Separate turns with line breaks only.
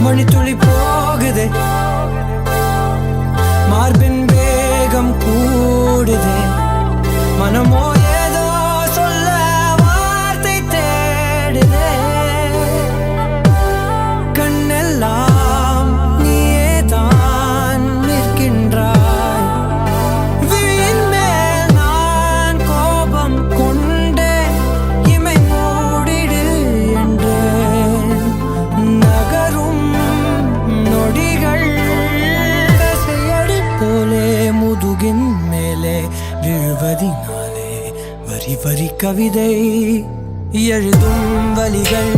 மணித்துளி போகுதே, மார்பின் வேகம் கூடுதே, மனமோ ஏதோ சொல்ல வார்த்தை தேடுதே. கண்ணெல்லாம் நீயே தான் நிற்கின்றாய், விழியின் மேல் நான் கோபம் கொண்டே இமை மூடிடு என்றேன். நகரும் நொடிகள் தசையடி போலே முதுகின் மேலே விழுவதினாலே வரி வரி கவிதை எழுதும் வலிகள்.